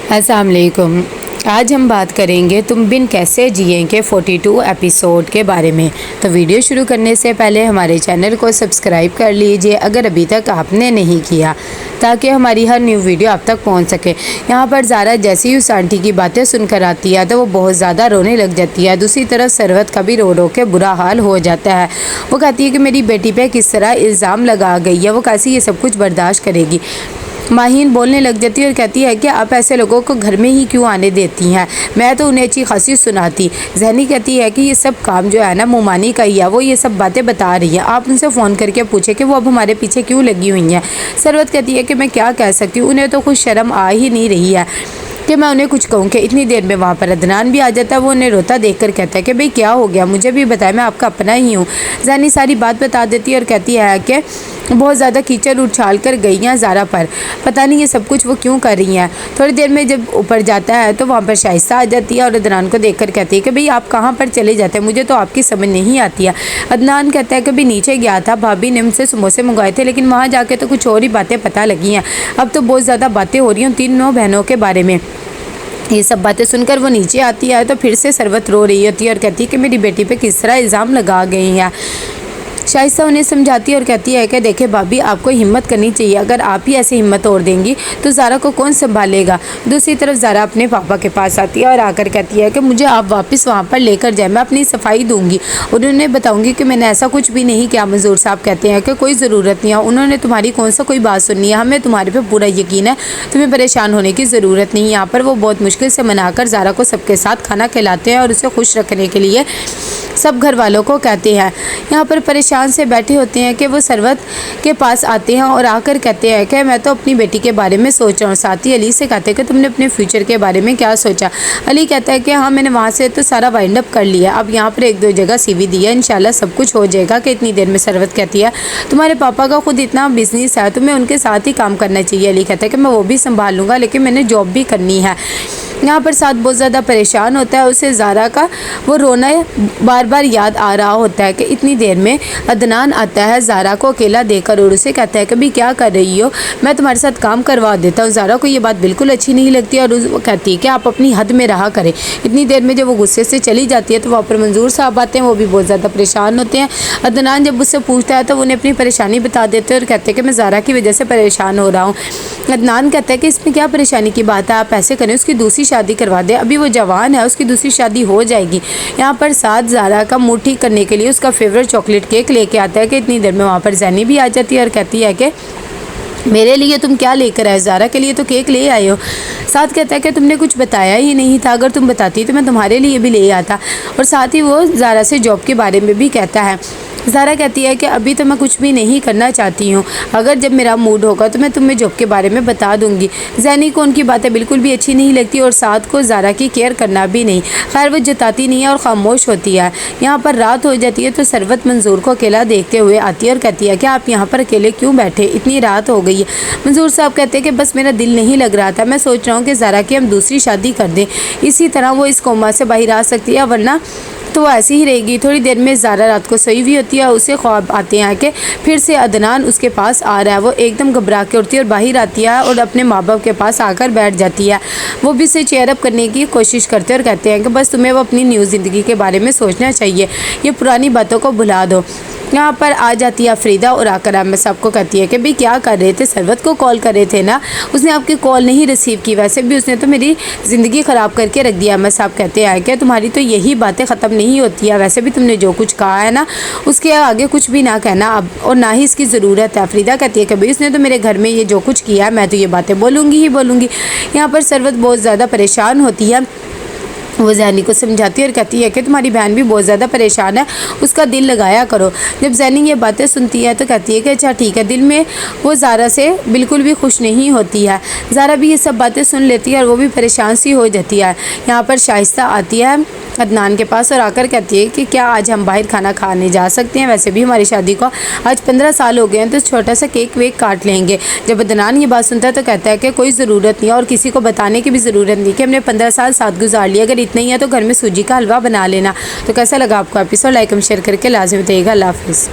अस्सलाम वालेकुम। आज हम बात करेंगे तुम बिन कैसे जिए के 42 एपिसोड के बारे में। तो वीडियो शुरू करने से पहले हमारे चैनल को सब्सक्राइब कर लीजिए अगर अभी तक आपने नहीं किया, ताकि हमारी हर न्यू वीडियो आप तक पहुंच सके। यहाँ पर ज़ारा जैसी ही उस आंटी की बातें सुनकर आती है तो वो बहुत ज़्यादा रोने लग जाती है। दूसरी तरफ सरवत का भी रो रो के बुरा हाल हो जाता है। वो कहती है कि मेरी बेटी पे किस तरह इल्ज़ाम लगा गई है, वो कैसे ये सब कुछ बर्दाश्त करेगी। माहीन बोलने लग जाती है और कहती है कि आप ऐसे लोगों को घर में ही क्यों आने देती हैं, मैं तो उन्हें अच्छी खासी सुनाती। ज़हनी कहती है कि ये सब काम जो है ना मुमानी का ही है, वो ये सब बातें बता रही है, आप उनसे फ़ोन करके पूछे कि वो अब हमारे पीछे क्यों लगी हुई हैं। सरवत कहती है कि मैं क्या कह सकती हूँ, उन्हें तो खुद शर्म आ ही नहीं रही है कि मैं उन्हें कुछ कहूँ। कि इतनी देर में वहाँ पर अदनान भी आ जाता है। वो उन्हें रोता देखकर कहता है कि भाई क्या हो गया, मुझे भी बताया, मैं आपका अपना ही हूँ। ज़ानी सारी बात बता देती है और कहती है कि बहुत ज़्यादा कीचड़ उछाल कर गई हैं ज़ारा पर, पता नहीं ये सब कुछ वो क्यों कर रही हैं। थोड़ी देर में जब ऊपर जाता है तो वहाँ पर शाइस्ता आ जाती है और अदनान को देखकर कहती है कि भाई आप कहाँ पर चले जाते हैं, मुझे तो आपकी समझ नहीं आती है। अदनान कहता है कि भाई नीचे गया था, भाभी ने मुझसे समोसे मंगवाए थे, लेकिन वहाँ जाके तो कुछ और ही बातें पता लगी हैं। अब तो बहुत ज़्यादा बातें हो रही हैं तीनों बहनों के बारे में। ये सब बातें सुनकर वो नीचे आती है तो फिर से सरवत रो रही होती है और कहती है कि मेरी बेटी पे किस तरह इल्ज़ाम लगा गई हैं। शाइस्ता उन्हें समझाती है और कहती है कि देखे भाभी, आपको हिम्मत करनी चाहिए, अगर आप ही ऐसे हिम्मत और देंगी तो ज़ारा को कौन संभालेगा। दूसरी तरफ ज़ारा अपने पापा के पास आती है और आकर कहती है कि मुझे आप वापस वहाँ पर लेकर जाए, मैं अपनी सफाई दूंगी और उन्हें बताऊंगी कि मैंने ऐसा कुछ भी नहीं किया। मंजूर साहब कहते हैं कि कोई ज़रूरत नहीं है, उन्होंने तुम्हारी कौन सा कोई बात सुननी है, हमें तुम्हारे पर पूरा यकीन है, तुम्हें परेशान होने की ज़रूरत नहीं है। यहाँ पर वो बहुत मुश्किल से मनाकर ज़ारा को सबके साथ खाना खिलाते हैं और उसे खुश रखने के लिए सब घर वालों को कहते हैं। यहाँ पर परेशान से बैठे होते हैं कि वो सरवत के पास आते हैं और आकर कहते हैं कि मैं तो अपनी बेटी के बारे में सोच रहा हूँ। साथ ही अली से कहते हैं कि तुमने अपने फ्यूचर के बारे में क्या सोचा। अली कहता है कि हाँ, मैंने वहाँ से तो सारा वाइंड अप कर लिया, अब यहाँ पर एक दो जगह CV दी है, इंशाल्लाह सब कुछ हो जाएगा। कि इतनी देर में सरवत कहती है तुम्हारे पापा का खुद इतना बिजनेस है, तुम्हें उनके साथ ही काम करना चाहिए। अली कहता है कि मैं वो भी संभाल लूँगा, लेकिन मैंने जॉब भी करनी है। यहाँ पर साथ बहुत ज़्यादा परेशान होता है, उसे ज़ारा का वो रोना बार बार याद आ रहा होता है। कि इतनी देर में अदनान आता है ज़ारा को अकेला देखकर और उसे कहता है कि भाई क्या कर रही हो, मैं तुम्हारे साथ काम करवा देता हूँ। ज़ारा को ये बात बिल्कुल अच्छी नहीं लगती और वो कहती है कि आप अपनी हद में रहा करें। इतनी देर में जब वो गुस्से से चली जाती है तो वहाँ पर मंजूर साहब आते हैं, वो भी बहुत ज़्यादा परेशान होते हैं। अदनान जब उससे पूछता है तो उन्हें अपनी परेशानी बता देते हैं और कहते हैं कि मैं ज़ारा की वजह से परेशान हो रहा हूँ। अदनान कहता है कि इसमें क्या परेशानी की बात है, आप ऐसे करें उसकी दूसरी शादी करवा दे, अभी वो जवान है, उसकी दूसरी शादी हो जाएगी। यहाँ पर साथ ज़ारा का मूड ठीक करने के लिए उसका फेवरेट चॉकलेट केक लेके आता है। कि इतनी देर में वहाँ पर ज़ैनी भी आ जाती है और कहती है कि मेरे लिए तुम क्या लेकर आए, ज़ारा के लिए तो केक ले आए हो। साथ कहता है कि तुमने कुछ बताया ही नहीं था, अगर तुम बताती तो मैं तुम्हारे लिए भी ले आता। और साथ ही वो ज़ारा से जॉब के बारे में भी कहता है। ज़ारा कहती है कि अभी तो मैं कुछ भी नहीं करना चाहती हूँ, अगर जब मेरा मूड होगा तो मैं तुम्हें जॉब के बारे में बता दूँगी। ज़ैनी को उनकी बातें बिल्कुल भी अच्छी नहीं लगती और साथ को ज़ारा की केयर करना भी नहीं। खैर वो जताती नहीं है और खामोश होती है। यहाँ पर रात हो जाती है तो सरवत मंजूर को अकेला देखते हुए आती है और कहती है कि आप यहाँ पर अकेले क्यों बैठे, इतनी रात हो गई है। मंजूर साहब कहते हैं कि बस मेरा दिल नहीं लग रहा था, मैं सोच रहा हूँ कि ज़ारा की हम दूसरी शादी कर दें, इसी तरह वो इस कोमा से बाहर आ सकती है, वरना तो वो ऐसी ही रहेगी। थोड़ी देर में ज़ारा रात को सोई हुई होती है, उसे ख्वाब आते हैं कि फिर से अदनान उसके पास आ रहा है। वो एकदम घबरा के उठती है और बाहर आती है और अपने माँ बाप के पास आकर बैठ जाती है। वो भी इसे चेयर अप करने की कोशिश करते हैं और कहते हैं कि बस तुम्हें वो अपनी न्यू ज़िंदगी के बारे में सोचना चाहिए, ये पुरानी बातों को भुला दो। यहाँ पर आ जाती है अफरीदा और आकर अहमद साहब को कहती है कि भाई क्या कर रहे थे, सरवत को कॉल कर रहे थे ना, उसने आपकी कॉल नहीं रिसीव की, वैसे भी उसने तो मेरी ज़िंदगी ख़राब करके रख दिया। अहमद साहब कहते हैं कि तुम्हारी तो यही बातें ख़त्म नहीं होती है, वैसे भी तुमने जो कुछ कहा है ना उसके आगे कुछ भी ना कहना अब, और ना ही इसकी ज़रूरत है। अफरीदा कहती है कि भाई उसने तो मेरे घर में ये जो कुछ किया है मैं तो ये बातें बोलूँगी ही बोलूँगी। यहाँ पर सरवत बहुत ज़्यादा परेशान होती है, वो ज़ैनी को समझाती है और कहती है कि तुम्हारी बहन भी बहुत ज़्यादा परेशान है, उसका दिल लगाया करो। जब ज़ैनी ये बातें सुनती है तो कहती है कि अच्छा ठीक है। दिल में वो ज़ारा से बिल्कुल भी खुश नहीं होती है। ज़ारा भी ये सब बातें सुन लेती है और वो भी परेशान सी हो जाती है। यहाँ पर शाइस्ता आती है अदनान के पास और आकर कहती है कि क्या आज हम बाहर खाना खाने जा सकते हैं, वैसे भी हमारी शादी को आज 15 साल हो गए हैं, तो छोटा सा केक वेक काट लेंगे। जब अदनान ये बात सुनता है तो कहता है कि कोई ज़रूरत नहीं है और किसी को बताने की भी ज़रूरत नहीं कि हमने 15 साल साथ गुजार लिया, अगर इतना ही है तो घर में सूजी का हलवा बना लेना। तो कैसा लगा आपको एपिसोड, लाइक एंड शेयर करके लाजमी बताइएगा। अल्लाह हाफ़िज़।